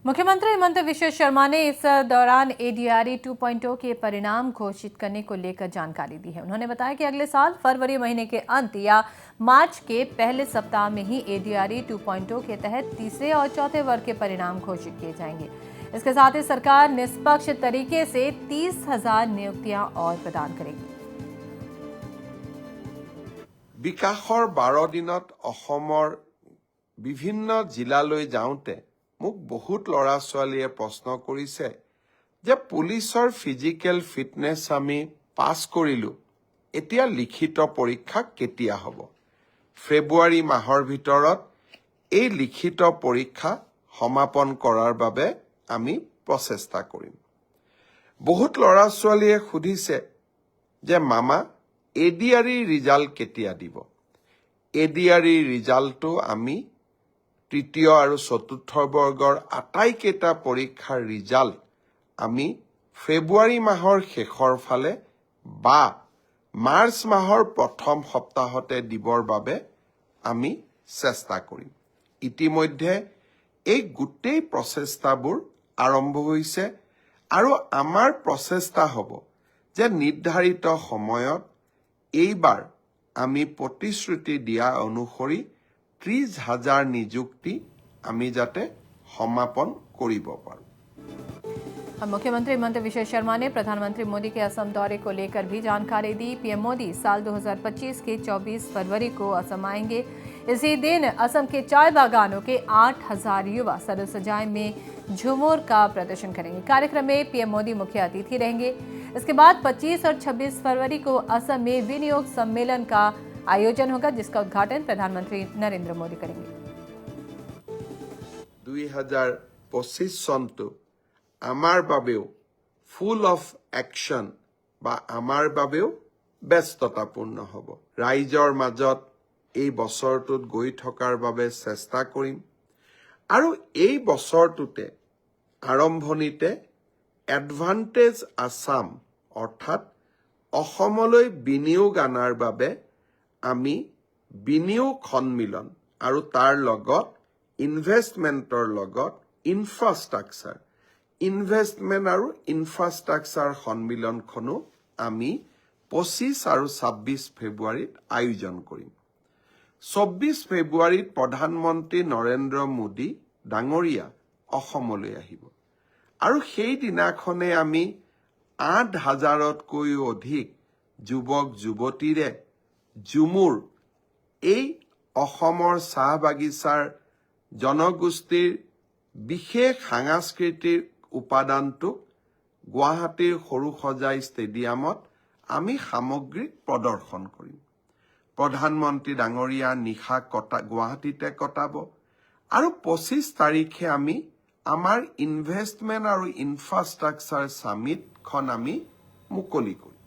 मुख्यमंत्री हिमंत विश्व शर्मा ने इस दौरान एडीआरई 2.0 के परिणाम घोषित करने को लेकर जानकारी दी है। उन्होंने बताया कि अगले साल फरवरी महीने के अंत या मार्च के पहले सप्ताह में ही एडीआरई 2.0 के तहत तीसरे और चौथे वर्ग के परिणाम घोषित किए जाएंगे। इसके साथ ही सरकार निष्पक्ष तरीके से 30,000 नियुक्तियां और प्रदान करेगी। विकासर 12 दिनत अहोমৰ বিভিন্ন জিলালৈ যাওঁতে মোক বহুত ল'ৰা ছোৱালীয়ে প্ৰশ্ন কৰিছে যে পুলিচৰ ফিজিক্যাল ফিটনেছ আমি পাছ কৰিলো, এতিয়া লিখিত পৰীক্ষা কেতিয়া হ'ব? ফেব্ৰুৱাৰী মাহৰ ভিতৰত এই লিখিত পৰীক্ষা সমাপন কৰাৰ বাবে আমি প্ৰচেষ্টা কৰিম। বহুত ল'ৰা ছোৱালীয়ে সুধিছে যে মামা এডিআৰই ৰিজাল্ট কেতিয়া দিব? এডিআৰই ৰিজাল্টটো আমি তৃতীয় আৰু চতুৰ্থ বৰ্গৰ আটাইকেইটা পৰীক্ষাৰ ৰিজাল্ট আমি ফেব্ৰুৱাৰী মাহৰ শেষৰ ফালে বা মাৰ্চ মাহৰ প্ৰথম সপ্তাহতে দিবৰ বাবে আমি চেষ্টা কৰিম। ইতিমধ্যে এই গোটেই প্ৰচেষ্টাবোৰ আৰম্ভ হৈছে আৰু আমাৰ প্ৰচেষ্টা হ'ব যে নিৰ্ধাৰিত সময়ত এইবাৰ আমি প্ৰতিশ্ৰুতি দিয়া অনুসৰি 30,000 নিযুক্তি আমি যাতে সমাপন কৰিব পাৰো। मुख्यमंत्री हिमंत विश्व शर्मा ने प्रधानमंत्री मोदी के असम दौरे को लेकर भी जानकारी दी। पीएम मोदी साल 2025 के 24 फरवरी को असम आएंगे। इसी दिन असम के चाय बागानों के 8,000 युवा सर सजाए में झूमर का प्रदर्शन करेंगे। कार्यक्रम में पीएम मोदी मुख्य अतिथि रहेंगे। इसके बाद 25 और 26 फरवरी को असम में विनियोग सम्मेलन का आयोजन होगा, जिसका उद्घाटन प्रधानमंत्री नरेंद्र मोदी करेंगे। 2025 চনটো আমাৰ বাবেও ফুল অফ একশন বা আমাৰ বাবেও ব্যস্ততাপূৰ্ণ হ'ব। ৰাইজৰ মাজত এই বছৰটোত গৈ থকাৰ বাবে চেষ্টা কৰিম আৰু এই বছৰটোতে আৰম্ভণিতে এডভান্টেজ আসাম অৰ্থাৎ অসমলৈ বিনিয়োগ আনাৰ বাবে আমি বিনিয়োগ সন্মিলন আৰু তাৰ লগত ইনভেষ্টমেণ্টৰ লগত ইনফ্ৰাষ্ট্ৰাকচাৰ ইনভেষ্টমেণ্ট আৰু ইনফ্ৰাষ্ট্ৰাকচাৰ সন্মিলনখনো আমি 25 আৰু 26 ফেব্ৰুৱাৰীত আয়োজন কৰিম। 24 ফেব্ৰুৱাৰীত প্ৰধানমন্ত্ৰী নৰেন্দ্ৰ মোদী ডাঙৰীয়া অসমলৈ আহিব আৰু সেই দিনাখনে আমি 8,000তকৈও অধিক যুৱক যুৱতীৰে ঝুমুৰ এই অসমৰ চাহ বাগিচাৰ জনগোষ্ঠীৰ বিশেষ সাংস্কৃতিক উপাদানটোক গুৱাহাটীৰ সৰুসজাই ষ্টেডিয়ামত আমি সামগ্ৰিক প্ৰদৰ্শন কৰিম। প্ৰধানমন্ত্ৰী ডাঙৰীয়া নিশা গুৱাহাটীতে কটাব আৰু 25 তাৰিখে আমি আমাৰ ইনভেষ্টমেণ্ট আৰু ইনফ্ৰাষ্ট্ৰাকচাৰ সামিটখন আমি মুকলি কৰিম।